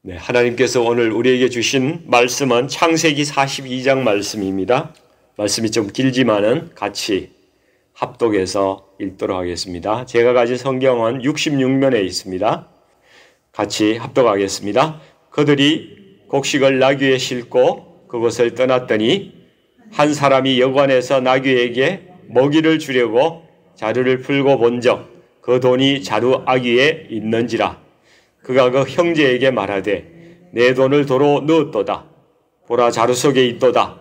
네, 하나님께서 오늘 우리에게 주신 말씀은 창세기 42장 말씀입니다. 말씀이 좀 길지만은 같이 합독해서 읽도록 하겠습니다. 제가 가진 성경은 66면에 있습니다. 같이 합독하겠습니다. 그들이 곡식을 나귀에 싣고 그곳을 떠났더니 한 사람이 여관에서 나귀에게 먹이를 주려고 자루를 풀고 본적 그 돈이 자루 아귀에 있는지라. 그가 그 형제에게 말하되 내 돈을 도로 넣었도다. 보라 자루 속에 있도다.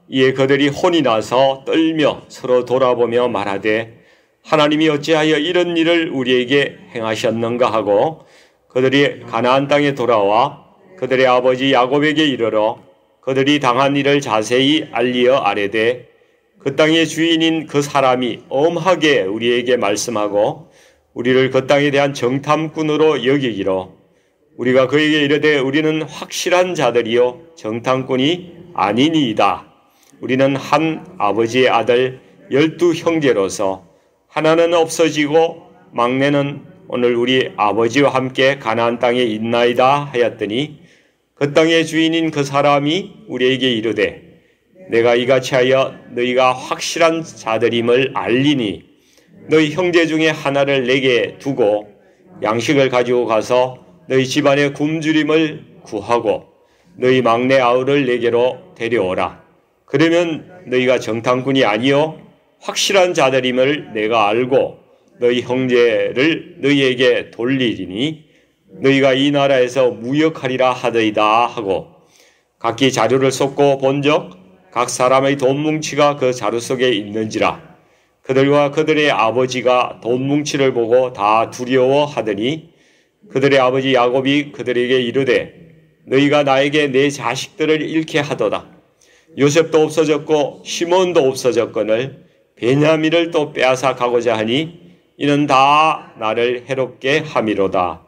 이에 그들이 혼이 나서 떨며 서로 돌아보며 말하되 하나님이 어찌하여 이런 일을 우리에게 행하셨는가 하고 그들이 가나안 땅에 돌아와 그들의 아버지 야곱에게 이르러 그들이 당한 일을 자세히 알리어 아뢰되 그 땅의 주인인 그 사람이 엄하게 우리에게 말씀하고 우리를 그 땅에 대한 정탐꾼으로 여기기로 우리가 그에게 이르되 우리는 확실한 자들이요 정탐꾼이 아니니이다. 우리는 한 아버지의 아들 12 형제로서 하나는 없어지고 막내는 오늘 우리 아버지와 함께 가나안 땅에 있나이다 하였더니 그 땅의 주인인 그 사람이 우리에게 이르되 내가 이같이 하여 너희가 확실한 자들임을 알리니 너희 형제 중에 하나를 내게 두고 양식을 가지고 가서 너희 집안의 굶주림을 구하고 너희 막내 아우를 내게로 데려오라. 그러면 너희가 정탐꾼이 아니요 확실한 자들임을 내가 알고 너희 형제를 너희에게 돌리리니 너희가 이 나라에서 무역하리라 하더이다 하고 각기 자루를 쏟고 본적 각 사람의 돈 뭉치가 그 자루 속에 있는지라. 그들과 그들의 아버지가 돈 뭉치를 보고 다 두려워하더니 그들의 아버지 야곱이 그들에게 이르되 너희가 나에게 내 자식들을 잃게 하도다. 요셉도 없어졌고 시몬도 없어졌거늘 베냐민을 또 빼앗아 가고자 하니 이는 다 나를 해롭게 함이로다.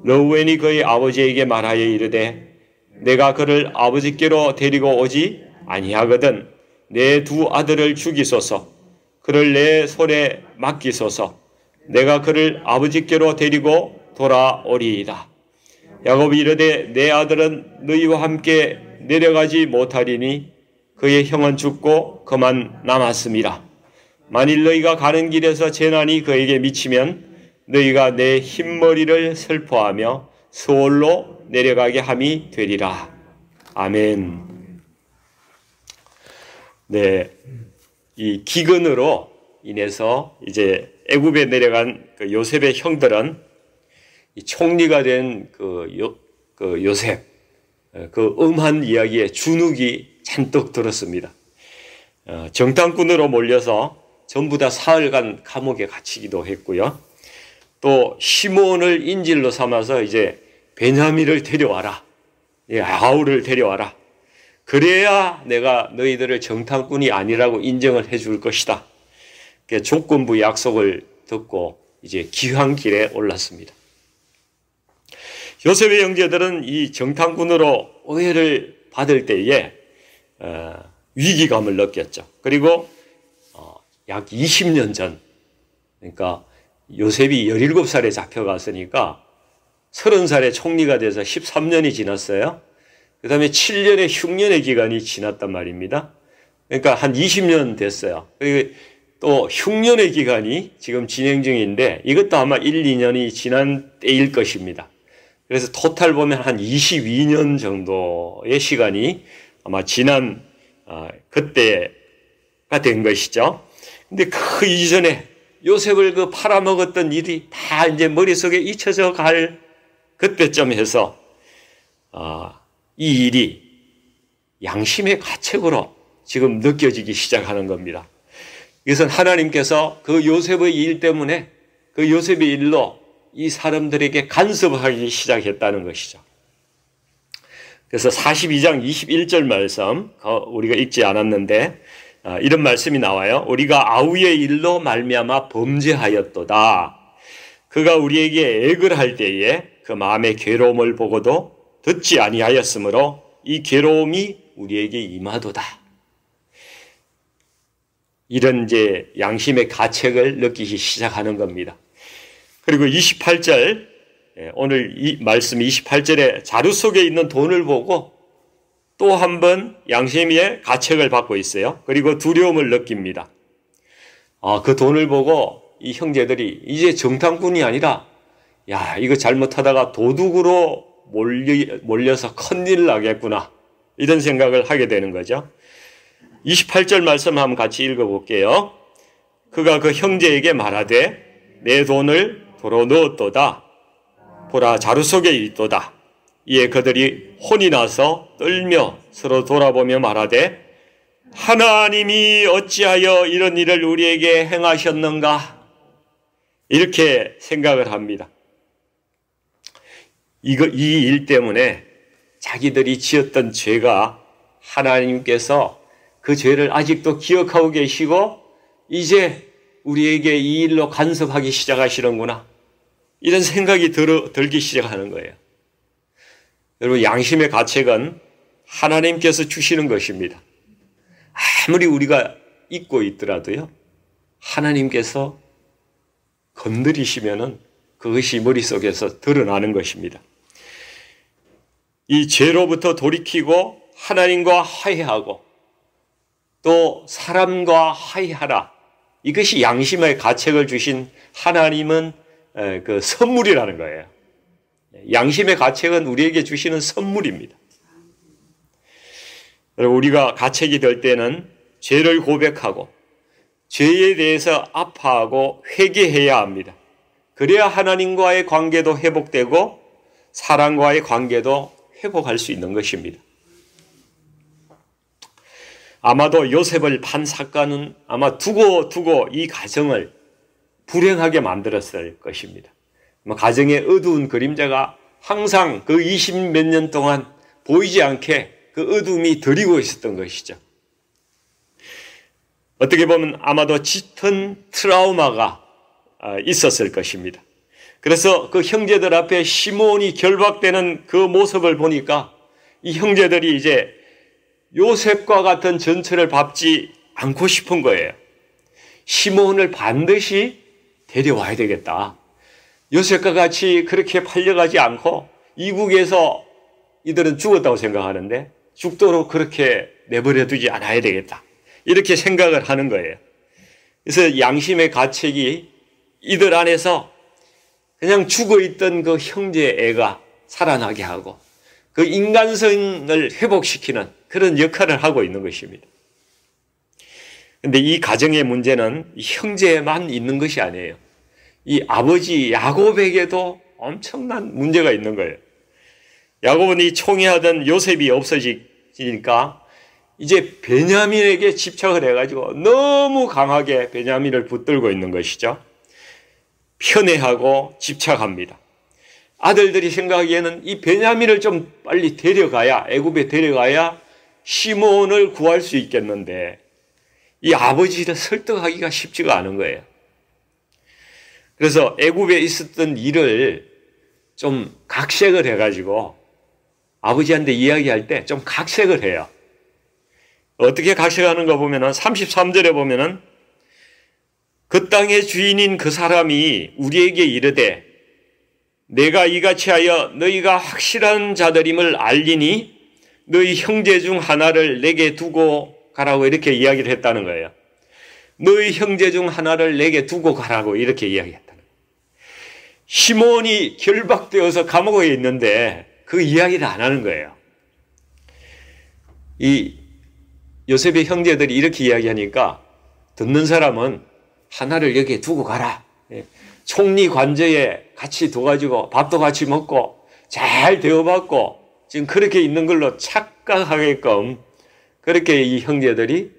르우벤이 그의 아버지에게 말하여 이르되 내가 그를 아버지께로 데리고 오지 아니하거든 내 두 아들을 죽이소서. 그를 내 손에 맡기소서. 내가 그를 아버지께로 데리고 돌아오리이다. 야곱이 이르되 내 아들은 너희와 함께 내려가지 못하리니 그의 형은 죽고 그만 남았음이라. 만일 너희가 가는 길에서 재난이 그에게 미치면 너희가 내 흰머리를 슬퍼하며 서울로 내려가게 함이 되리라. 아멘. 네. 이 기근으로 인해서 이제 애굽에 내려간 그 요셉의 형들은 이 총리가 된 그 요셉, 그 음한 이야기에 주눅이 잔뜩 들었습니다. 정탐꾼으로 몰려서 전부 다 사흘간 감옥에 갇히기도 했고요. 또 시몬을 인질로 삼아서 이제 베냐민을 데려와라. 아우를 데려와라. 그래야 내가 너희들을 정탐꾼이 아니라고 인정을 해줄 것이다. 조건부 약속을 듣고 이제 귀환길에 올랐습니다. 요셉의 형제들은 이 정탐꾼으로 오해를 받을 때에 위기감을 느꼈죠. 그리고 약 20년 전, 그러니까 요셉이 17살에 잡혀갔으니까 30살에 총리가 돼서 13년이 지났어요. 그 다음에 7년의 흉년의 기간이 지났단 말입니다. 그러니까 한 20년 됐어요. 그리고 또 흉년의 기간이 지금 진행 중인데 이것도 아마 1, 2년이 지난 때일 것입니다. 그래서 토탈 보면 한 22년 정도의 시간이 아마 지난 그때가 된 것이죠. 근데 그 이전에 요셉을 그 팔아먹었던 일이 다 이제 머릿속에 잊혀져 갈 그때쯤 해서 이 일이 양심의 가책으로 지금 느껴지기 시작하는 겁니다. 이것은 하나님께서 그 요셉의 일 때문에 그 요셉의 일로 이 사람들에게 간섭하기 시작했다는 것이죠. 그래서 42장 21절 말씀 우리가 읽지 않았는데 이런 말씀이 나와요. 우리가 아우의 일로 말미암아 범죄하였도다. 그가 우리에게 액을 할 때에 그 마음의 괴로움을 보고도 듣지 아니하였으므로 이 괴로움이 우리에게 임하도다. 이런 이제 양심의 가책을 느끼기 시작하는 겁니다. 그리고 28절 오늘 이 말씀 28절에 자루 속에 있는 돈을 보고 또 한 번 양심의 가책을 받고 있어요. 그리고 두려움을 느낍니다. 그 돈을 보고 이 형제들이 이제 정탐꾼이 아니라 야, 이거 잘못하다가 도둑으로 몰려서 큰일 나겠구나. 이런 생각을 하게 되는 거죠. 28절 말씀 한번 같이 읽어볼게요. 그가 그 형제에게 말하되 내 돈을 도로 넣었도다. 보라, 자루 속에 있도다. 이에 그들이 혼이 나서 떨며 서로 돌아보며 말하되 하나님이 어찌하여 이런 일을 우리에게 행하셨는가? 이렇게 생각을 합니다. 이 일 때문에 자기들이 지었던 죄가 하나님께서 그 죄를 아직도 기억하고 계시고 이제 우리에게 이 일로 간섭하기 시작하시는구나. 이런 생각이 들기 시작하는 거예요. 여러분, 양심의 가책은 하나님께서 주시는 것입니다. 아무리 우리가 잊고 있더라도요, 하나님께서 건드리시면은 그것이 머릿속에서 드러나는 것입니다. 이 죄로부터 돌이키고 하나님과 화해하고 또 사람과 화해하라. 이것이 양심의 가책을 주신 하나님은 그 선물이라는 거예요. 양심의 가책은 우리에게 주시는 선물입니다. 우리가 가책이 될 때는 죄를 고백하고 죄에 대해서 아파하고 회개해야 합니다. 그래야 하나님과의 관계도 회복되고 사람과의 관계도 회복할 수 있는 것입니다. 아마도 요셉을 판 사건은 아마 두고 이 가정을 불행하게 만들었을 것입니다. 가정의 어두운 그림자가 항상 그 20몇 년 동안 보이지 않게 그 어둠이 드리고 있었던 것이죠. 어떻게 보면 아마도 짙은 트라우마가 있었을 것입니다. 그래서 그 형제들 앞에 시몬이 결박되는 그 모습을 보니까 이 형제들이 이제 요셉과 같은 전철을 밟지 않고 싶은 거예요. 시몬을 반드시 데려와야 되겠다. 요셉과 같이 그렇게 팔려가지 않고 이국에서 이들은 죽었다고 생각하는데 죽도록 그렇게 내버려 두지 않아야 되겠다. 이렇게 생각을 하는 거예요. 그래서 양심의 가책이 이들 안에서 그냥 죽어있던 그 형제 애가 살아나게 하고 그 인간성을 회복시키는 그런 역할을 하고 있는 것입니다. 그런데 이 가정의 문제는 형제에만 있는 것이 아니에요. 이 아버지 야곱에게도 엄청난 문제가 있는 거예요. 야곱은 이 총애하던 요셉이 없어지니까 이제 베냐민에게 집착을 해가지고 너무 강하게 베냐민을 붙들고 있는 것이죠. 편애하고 집착합니다. 아들들이 생각하기에는 이 베냐민을 좀 빨리 데려가야, 애굽에 데려가야 시몬을 구할 수 있겠는데 이 아버지를 설득하기가 쉽지가 않은 거예요. 그래서 애굽에 있었던 일을 좀 각색을 해가지고 아버지한테 이야기할 때 좀 각색을 해요. 어떻게 각색하는가 보면은 33절에 보면은 그 땅의 주인인 그 사람이 우리에게 이르되 내가 이같이 하여 너희가 확실한 자들임을 알리니 너희 형제 중 하나를 내게 두고 가라고 이렇게 이야기를 했다는 거예요. 너희 형제 중 하나를 내게 두고 가라고 이렇게 이야기했다는 거예요. 시몬이 결박되어서 감옥에 있는데 그 이야기를 안 하는 거예요. 이 요셉의 형제들이 이렇게 이야기하니까 듣는 사람은 하나를 여기에 두고 가라. 총리 관저에 같이 둬가지고 밥도 같이 먹고 잘 대우받고 지금 그렇게 있는 걸로 착각하게끔 그렇게 이 형제들이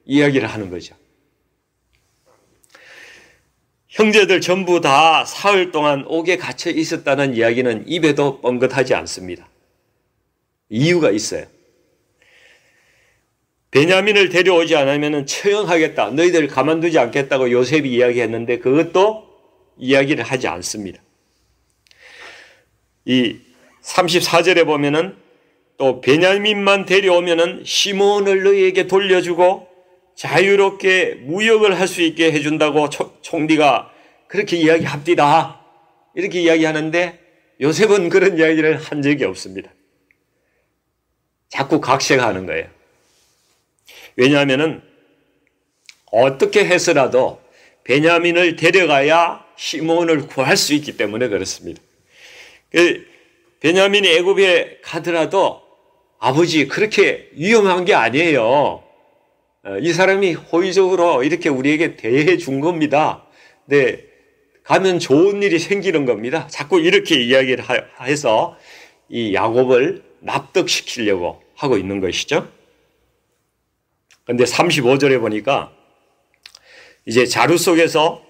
이야기를 하는 거죠. 형제들 전부 다 사흘 동안 옥에 갇혀 있었다는 이야기는 입에도 뻥긋하지 않습니다. 이유가 있어요. 베냐민을 데려오지 않으면 처형하겠다. 너희들 가만두지 않겠다고 요셉이 이야기했는데 그것도 이야기를 하지 않습니다. 이 34절에 보면은 또 베냐민만 데려오면은 시몬을 너희에게 돌려주고 자유롭게 무역을 할 수 있게 해준다고 총리가 그렇게 이야기합디다. 이렇게 이야기하는데 요셉은 그런 이야기를 한 적이 없습니다. 자꾸 각색하는 거예요. 왜냐하면 어떻게 해서라도 베냐민을 데려가야 시몬을 구할 수 있기 때문에 그렇습니다. 베냐민이 애굽에 가더라도 아버지 그렇게 위험한 게 아니에요. 이 사람이 호의적으로 이렇게 우리에게 대해 준 겁니다. 네, 가면 좋은 일이 생기는 겁니다. 자꾸 이렇게 이야기를 해서 이 야곱을 납득시키려고 하고 있는 것이죠. 그런데 35절에 보니까 이제 자루 속에서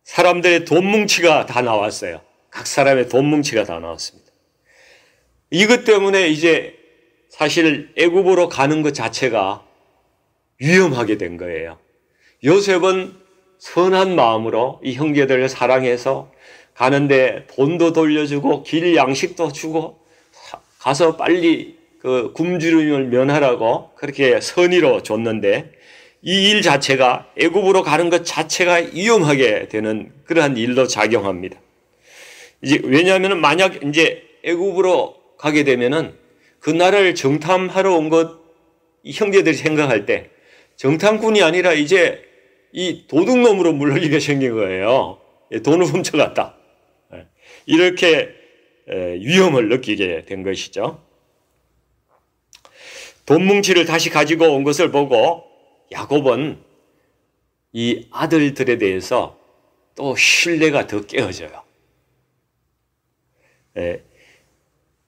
사람들의 돈뭉치가 다 나왔어요. 각 사람의 돈뭉치가 다 나왔습니다. 이것 때문에 이제 사실 애굽으로 가는 것 자체가 위험하게 된 거예요. 요셉은 선한 마음으로 이 형제들을 사랑해서 가는데 돈도 돌려주고 길 양식도 주고 가서 빨리 그 굶주림을 면하라고 그렇게 선의로 줬는데 이 일 자체가 애굽으로 가는 것 자체가 위험하게 되는 그러한 일로 작용합니다. 이제 왜냐하면 만약 이제 애굽으로 가게 되면은 그 나라를 정탐하러 온 것 이 형제들이 생각할 때 정탐꾼이 아니라 이제 이 도둑놈으로 물러리게 생긴 거예요. 돈을 훔쳐갔다. 이렇게 위험을 느끼게 된 것이죠. 돈뭉치를 다시 가지고 온 것을 보고 야곱은 이 아들들에 대해서 또 신뢰가 더 깨어져요.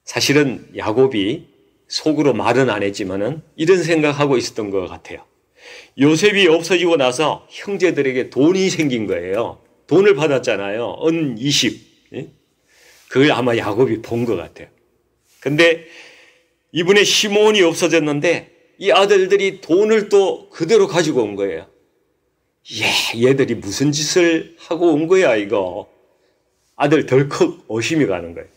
사실은 야곱이 속으로 말은 안 했지만은 이런 생각하고 있었던 것 같아요. 요셉이 없어지고 나서 형제들에게 돈이 생긴 거예요. 돈을 받았잖아요. 은 20. 그걸 아마 야곱이 본 것 같아요. 근데 이분의 시몬이 없어졌는데 이 아들들이 돈을 또 그대로 가지고 온 거예요. 얘들이 무슨 짓을 하고 온 거야 이거. 아들 덜컥 의심이 가는 거예요.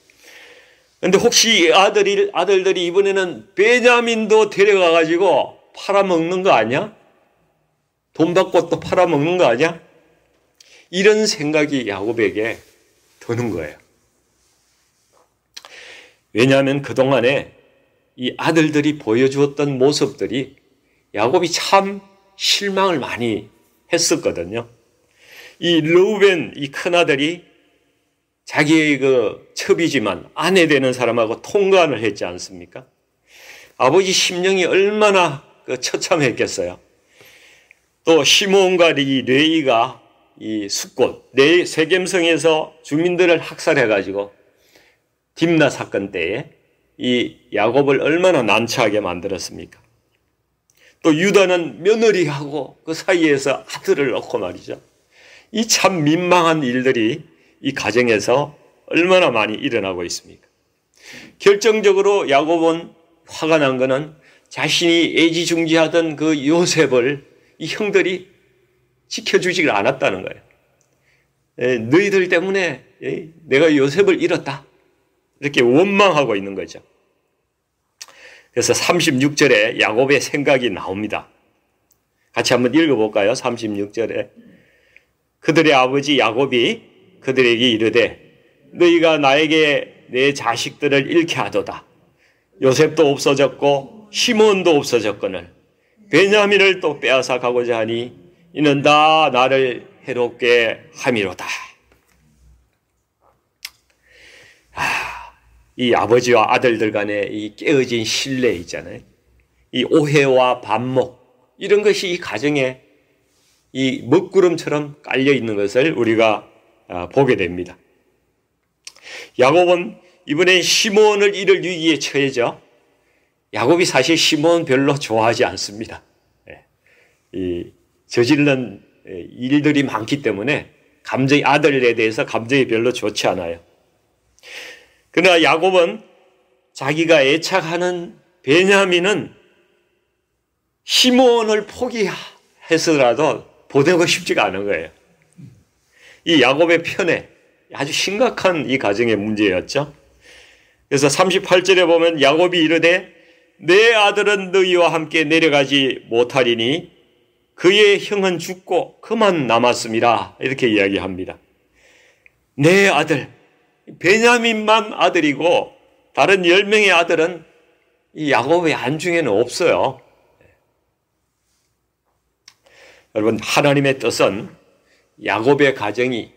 근데 혹시 아들들이 이번에는 베냐민도 데려가 가지고 팔아먹는 거 아니야? 돈 받고 또 팔아먹는 거 아니야? 이런 생각이 야곱에게 드는 거예요. 왜냐하면 그동안에 이 아들들이 보여주었던 모습들이 야곱이 참 실망을 많이 했었거든요. 이 르우벤, 이 큰아들이 자기의 그 첩이지만 아내 되는 사람하고 통관을 했지 않습니까? 아버지 심령이 얼마나 그 처참했겠어요. 또 시몬과 이 레이가 이 숫곳, 세겜성에서 주민들을 학살해가지고 딥나 사건 때에 이 야곱을 얼마나 난처하게 만들었습니까? 또 유다는 며느리하고 그 사이에서 아들을 낳고 말이죠. 이 참 민망한 일들이 이 가정에서 얼마나 많이 일어나고 있습니까? 결정적으로 야곱은 화가 난 것은 자신이 애지중지하던 그 요셉을 이 형들이 지켜주지 않았다는 거예요. 너희들 때문에 내가 요셉을 잃었다. 이렇게 원망하고 있는 거죠. 그래서 36절에 야곱의 생각이 나옵니다. 같이 한번 읽어볼까요? 36절에 그들의 아버지 야곱이 그들에게 이르되 너희가 나에게 내 자식들을 잃게 하도다. 요셉도 없어졌고 시몬도 없어졌거늘 베냐민을 또 빼앗아 가고자 하니 이는 다 나를 해롭게 함이로다. 이 아버지와 아들들 간의 이 깨어진 신뢰 있잖아요. 이 오해와 반목 이런 것이 이 가정에 이 먹구름처럼 깔려 있는 것을 우리가 보게 됩니다. 야곱은 이번에 시몬을 잃을 위기에 처해져. 야곱이 사실 시몬 별로 좋아하지 않습니다. 이 저지른 일들이 많기 때문에 아들에 대해서 감정이 별로 좋지 않아요. 그러나 야곱은 자기가 애착하는 베냐민은 시몬을 포기해서라도 보내고 싶지가 않은 거예요. 이 야곱의 편에 아주 심각한 이 가정의 문제였죠. 그래서 38절에 보면 야곱이 이르되 내 아들은 너희와 함께 내려가지 못하리니 그의 형은 죽고 그만 남았음이라 이렇게 이야기합니다. 내 아들, 베냐민만 아들이고 다른 10명의 아들은 이 야곱의 안중에는 없어요. 여러분, 하나님의 뜻은 야곱의 가정이,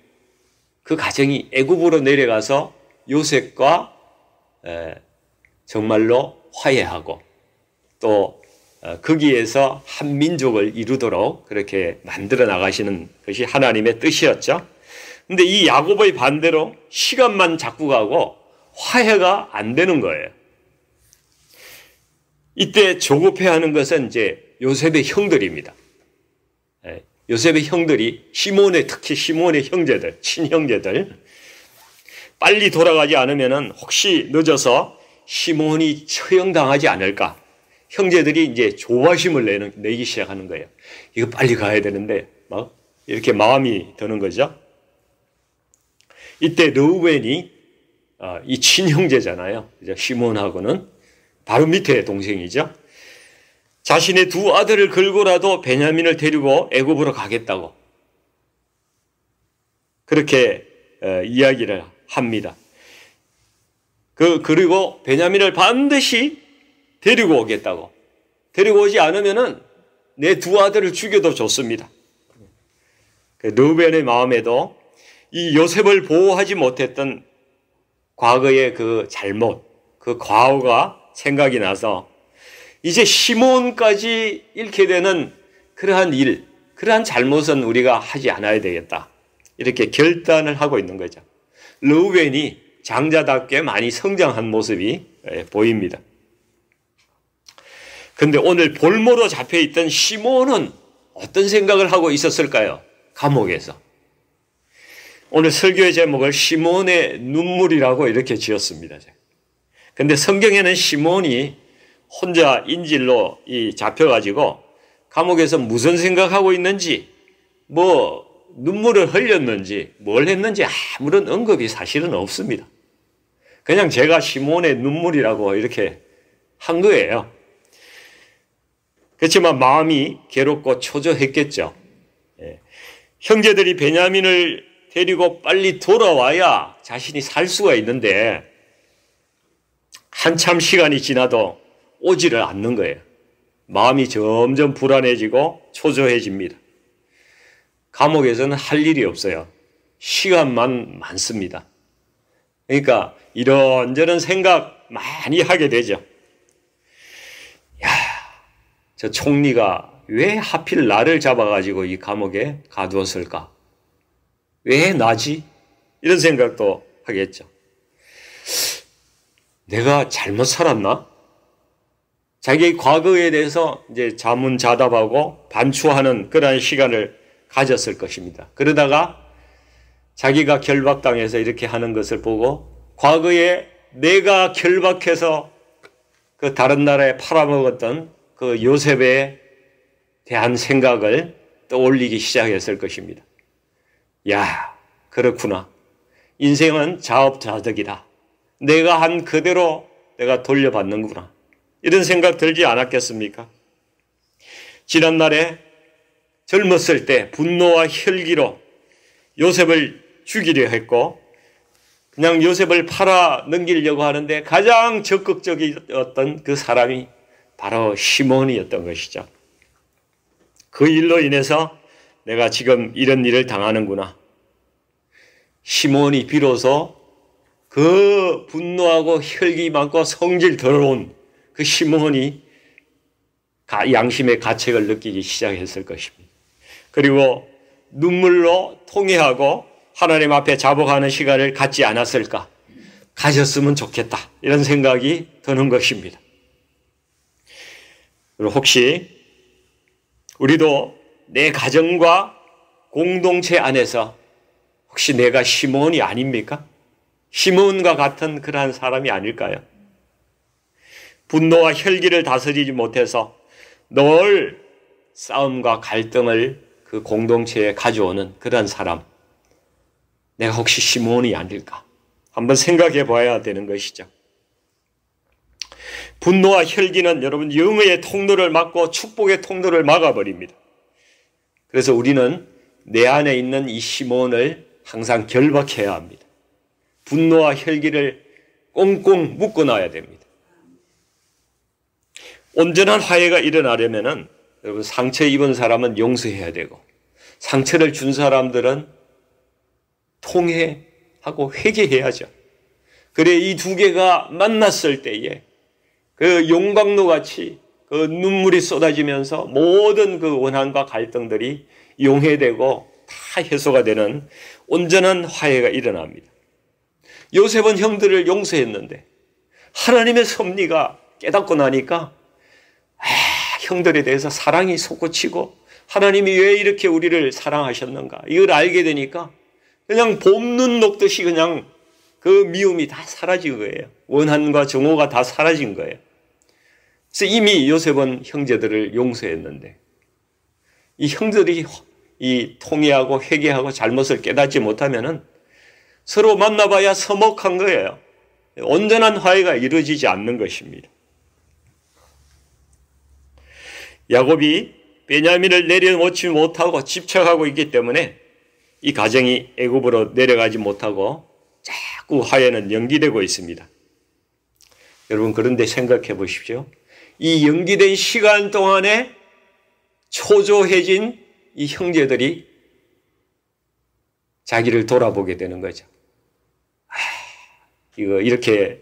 그 가정이 애굽으로 내려가서 요셉과 정말로 화해하고 또 거기에서 한 민족을 이루도록 그렇게 만들어 나가시는 것이 하나님의 뜻이었죠. 근데 이 야곱의 반대로 시간만 자꾸 가고 화해가 안 되는 거예요. 이때 조급해하는 것은 이제 요셉의 형들입니다. 요셉의 형들이 특히 시몬의 형제들, 친형제들, 빨리 돌아가지 않으면 혹시 늦어서 시몬이 처형당하지 않을까. 형제들이 이제 조바심을 내기 시작하는 거예요. 이거 빨리 가야 되는데 막 이렇게 마음이 드는 거죠. 이때 르우벤이 이 친형제잖아요. 시몬하고는 바로 밑에 동생이죠. 자신의 두 아들을 걸고라도 베냐민을 데리고 애굽으로 가겠다고 그렇게 이야기를 합니다. 그리고 베냐민을 반드시 데리고 오겠다고. 데리고 오지 않으면은 내 두 아들을 죽여도 좋습니다. 르우벤의 마음에도 이 요셉을 보호하지 못했던 과거의 그 잘못, 그 과오가 생각이 나서 이제 시몬까지 잃게 되는 그러한 일, 그러한 잘못은 우리가 하지 않아야 되겠다. 이렇게 결단을 하고 있는 거죠. 르우벤이 장자답게 많이 성장한 모습이 보입니다. 그런데 오늘 볼모로 잡혀있던 시몬은 어떤 생각을 하고 있었을까요? 감옥에서. 오늘 설교의 제목을 시몬의 눈물이라고 이렇게 지었습니다. 그런데 성경에는 시몬이 혼자 인질로 잡혀가지고 감옥에서 무슨 생각하고 있는지, 눈물을 흘렸는지, 뭘 했는지 아무런 언급이 사실은 없습니다. 그냥 제가 시몬의 눈물이라고 이렇게 한 거예요. 그렇지만 마음이 괴롭고 초조했겠죠. 형제들이 베냐민을 데리고 빨리 돌아와야 자신이 살 수가 있는데 한참 시간이 지나도 오지를 않는 거예요. 마음이 점점 불안해지고 초조해집니다. 감옥에서는 할 일이 없어요. 시간만 많습니다. 그러니까 이런저런 생각 많이 하게 되죠. 저 총리가 왜 하필 나를 잡아가지고 이 감옥에 가두었을까? 왜 나지? 이런 생각도 하겠죠. 내가 잘못 살았나? 자기의 과거에 대해서 이제 자문자답하고 반추하는 그러한 시간을 가졌을 것입니다. 그러다가 자기가 결박당해서 이렇게 하는 것을 보고 과거에 내가 결박해서 그 다른 나라에 팔아먹었던 그 요셉에 대한 생각을 떠올리기 시작했을 것입니다. 야, 그렇구나. 인생은 자업자득이다. 내가 한 그대로 내가 돌려받는구나. 이런 생각 들지 않았겠습니까? 지난날에 젊었을 때 분노와 혈기로 요셉을 죽이려 했고 그냥 요셉을 팔아 넘기려고 하는데 가장 적극적이었던 그 사람이 바로 시몬이었던 것이죠. 그 일로 인해서 내가 지금 이런 일을 당하는구나. 시몬이 비로소 그 분노하고 혈기 많고 성질 더러운 그 시몬이 양심의 가책을 느끼기 시작했을 것입니다. 그리고 눈물로 통회하고 하나님 앞에 자복하는 시간을 갖지 않았을까? 가졌으면 좋겠다. 이런 생각이 드는 것입니다. 그리고 혹시 우리도 내 가정과 공동체 안에서 혹시 내가 시몬이 아닙니까? 시몬과 같은 그러한 사람이 아닐까요? 분노와 혈기를 다스리지 못해서 늘 싸움과 갈등을 그 공동체에 가져오는 그런 사람. 내가 혹시 시몬이 아닐까? 한번 생각해 봐야 되는 것이죠. 분노와 혈기는 여러분 영의 통로를 막고 축복의 통로를 막아버립니다. 그래서 우리는 내 안에 있는 이 시몬을 항상 결박해야 합니다. 분노와 혈기를 꽁꽁 묶어놔야 됩니다. 온전한 화해가 일어나려면은 여러분 상처 입은 사람은 용서해야 되고 상처를 준 사람들은 통회하고 회개해야죠. 그래 이 두 개가 만났을 때에 그 용광로 같이 그 눈물이 쏟아지면서 모든 그 원한과 갈등들이 용해되고 다 해소가 되는 온전한 화해가 일어납니다. 요셉은 형들을 용서했는데 하나님의 섭리가 깨닫고 나니까 형들에 대해서 사랑이 솟구치고 하나님이 왜 이렇게 우리를 사랑하셨는가 이걸 알게 되니까 그냥 봄눈 녹듯이 그냥 그 미움이 다 사라진 거예요. 원한과 정오가 다 사라진 거예요. 그래서 이미 요셉은 형제들을 용서했는데 이 형들이 이 통회하고 회개하고 잘못을 깨닫지 못하면은 서로 만나봐야 서먹한 거예요. 온전한 화해가 이루어지지 않는 것입니다. 야곱이 베냐민을 내려놓지 못하고 집착하고 있기 때문에 이 가정이 애굽으로 내려가지 못하고 자꾸 화해는 연기되고 있습니다. 여러분 그런데 생각해 보십시오. 이 연기된 시간 동안에 초조해진 이 형제들이 자기를 돌아보게 되는 거죠. 이거 이렇게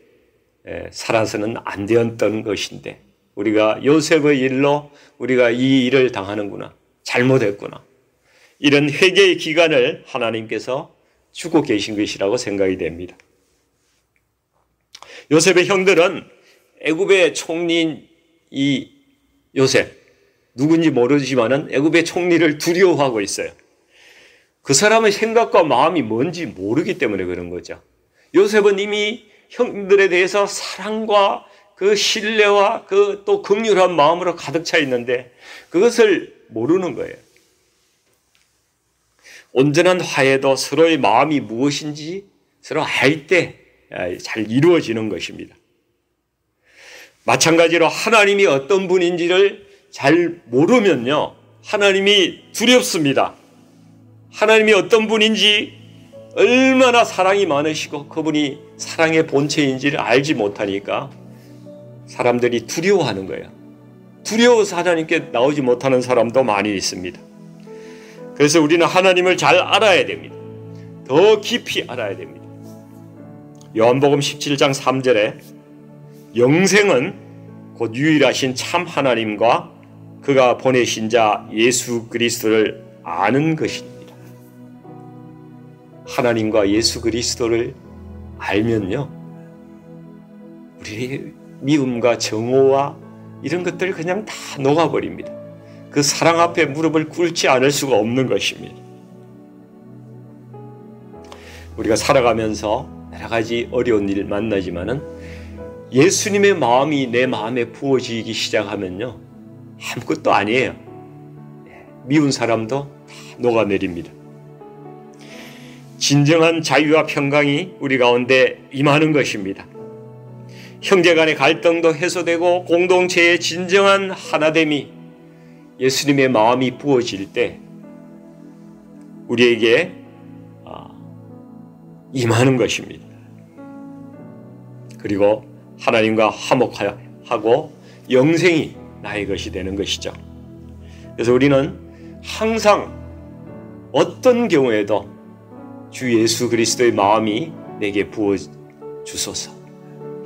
살아서는 안 되었던 것인데 우리가 요셉의 일로 우리가 이 일을 당하는구나. 잘못했구나. 이런 회개의 기간을 하나님께서 주고 계신 것이라고 생각이 됩니다. 요셉의 형들은 애굽의 총리인 이 요셉 누군지 모르지만은 애굽의 총리를 두려워하고 있어요. 그 사람의 생각과 마음이 뭔지 모르기 때문에 그런 거죠. 요셉은 이미 형들에 대해서 사랑과 그 신뢰와 그 또 긍휼한 마음으로 가득 차 있는데 그것을 모르는 거예요. 온전한 화해도 서로의 마음이 무엇인지 서로 알 때 잘 이루어지는 것입니다. 마찬가지로 하나님이 어떤 분인지를 잘 모르면요. 하나님이 두렵습니다. 하나님이 어떤 분인지 얼마나 사랑이 많으시고 그분이 사랑의 본체인지를 알지 못하니까 사람들이 두려워하는 거예요. 두려워서 하나님께 나오지 못하는 사람도 많이 있습니다. 그래서 우리는 하나님을 잘 알아야 됩니다. 더 깊이 알아야 됩니다. 요한복음 17장 3절에 영생은 곧 유일하신 참 하나님과 그가 보내신 자 예수 그리스도를 아는 것입니다. 하나님과 예수 그리스도를 알면요. 우리의 미움과 정오와 이런 것들 그냥 다 녹아버립니다. 그 사랑 앞에 무릎을 꿇지 않을 수가 없는 것입니다. 우리가 살아가면서 여러 가지 어려운 일 만나지만은 예수님의 마음이 내 마음에 부어지기 시작하면요. 아무것도 아니에요. 미운 사람도 다 녹아내립니다. 진정한 자유와 평강이 우리 가운데 임하는 것입니다. 형제 간의 갈등도 해소되고 공동체의 진정한 하나됨이 예수님의 마음이 부어질 때 우리에게 임하는 것입니다. 그리고 하나님과 화목하고 영생이 나의 것이 되는 것이죠. 그래서 우리는 항상 어떤 경우에도 주 예수 그리스도의 마음이 내게 부어주소서,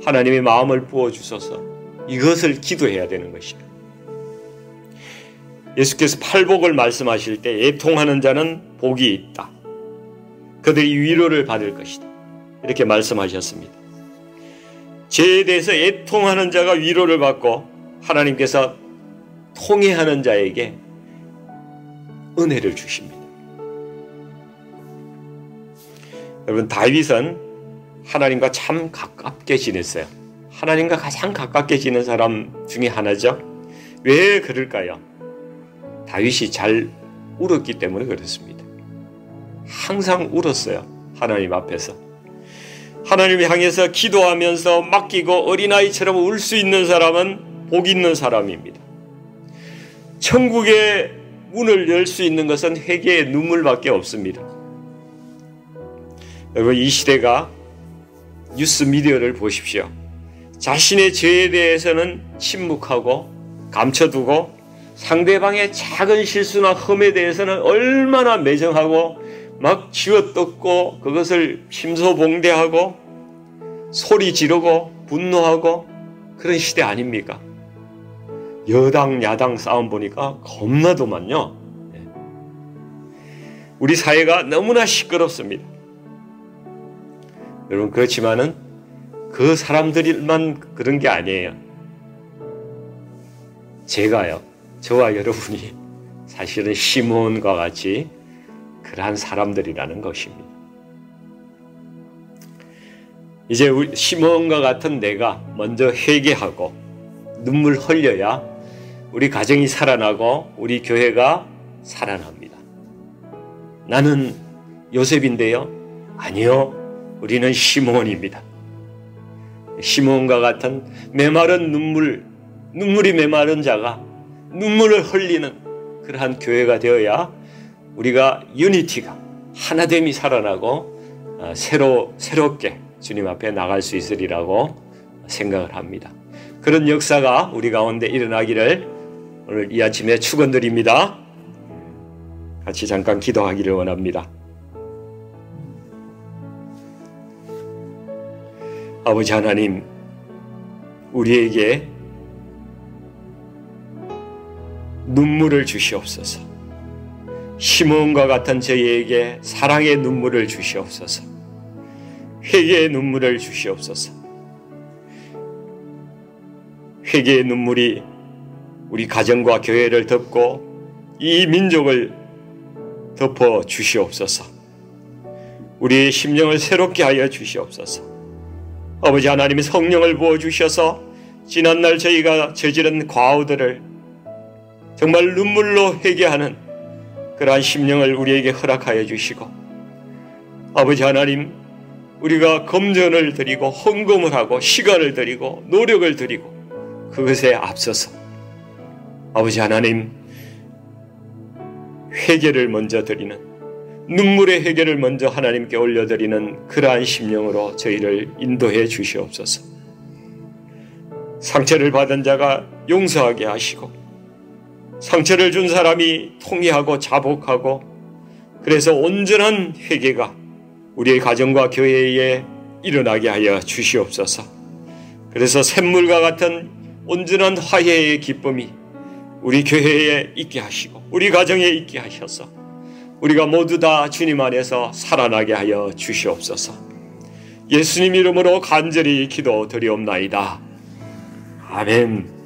하나님의 마음을 부어주소서, 이것을 기도해야 되는 것입니다. 예수께서 팔복을 말씀하실 때 애통하는 자는 복이 있다. 그들이 위로를 받을 것이다. 이렇게 말씀하셨습니다. 죄에 대해서 애통하는 자가 위로를 받고 하나님께서 통회하는 자에게 은혜를 주십니다. 여러분 다윗은 하나님과 참 가깝게 지냈어요. 하나님과 가장 가깝게 지낸 사람 중에 하나죠. 왜 그럴까요? 다윗이 잘 울었기 때문에 그렇습니다. 항상 울었어요. 하나님 앞에서. 하나님을 향해서 기도하면서 맡기고 어린아이처럼 울 수 있는 사람은 복 있는 사람입니다. 천국의 문을 열 수 있는 것은 회개의 눈물밖에 없습니다. 여러분 이 시대가 뉴스 미디어를 보십시오. 자신의 죄에 대해서는 침묵하고 감춰두고 상대방의 작은 실수나 흠에 대해서는 얼마나 매정하고 막 쥐어뜯고 그것을 심소봉대하고 소리 지르고 분노하고 그런 시대 아닙니까? 여당 야당 싸움 보니까 겁나더만요. 우리 사회가 너무나 시끄럽습니다. 여러분, 그렇지만은 그 사람들만 그런 게 아니에요. 제가요, 저와 여러분이 사실은 시므온과 같이 그러한 사람들이라는 것입니다. 이제 시므온과 같은 내가 먼저 회개하고 눈물 흘려야 우리 가정이 살아나고 우리 교회가 살아납니다. 나는 요셉인데요? 아니요, 우리는 시므온입니다. 시므온과 같은 메마른 눈물이 메마른 자가 눈물을 흘리는 그러한 교회가 되어야 우리가 유니티가 하나됨이 살아나고 새롭게 주님 앞에 나갈 수 있으리라고 생각을 합니다. 그런 역사가 우리 가운데 일어나기를 오늘 이 아침에 축원드립니다. 같이 잠깐 기도하기를 원합니다. 아버지 하나님, 우리에게 눈물을 주시옵소서. 시므온과 같은 저희에게 사랑의 눈물을 주시옵소서. 회개의 눈물을 주시옵소서. 회개의 눈물이 우리 가정과 교회를 덮고 이 민족을 덮어 주시옵소서. 우리의 심령을 새롭게 하여 주시옵소서. 아버지 하나님의 성령을 부어주셔서 지난날 저희가 저지른 과오들을 정말 눈물로 회개하는 그러한 심령을 우리에게 허락하여 주시고, 아버지 하나님, 우리가 금전을 드리고 헌금을 하고 시간을 드리고 노력을 드리고 그것에 앞서서 아버지 하나님, 회개를 먼저 드리는, 눈물의 회개를 먼저 하나님께 올려드리는 그러한 심령으로 저희를 인도해 주시옵소서. 상처를 받은 자가 용서하게 하시고, 상처를 준 사람이 통회하고 자복하고, 그래서 온전한 회개가 우리의 가정과 교회에 일어나게 하여 주시옵소서. 그래서 샘물과 같은 온전한 화해의 기쁨이 우리 교회에 있게 하시고 우리 가정에 있게 하셔서 우리가 모두 다 주님 안에서 살아나게 하여 주시옵소서. 예수님 이름으로 간절히 기도드리옵나이다. 아멘.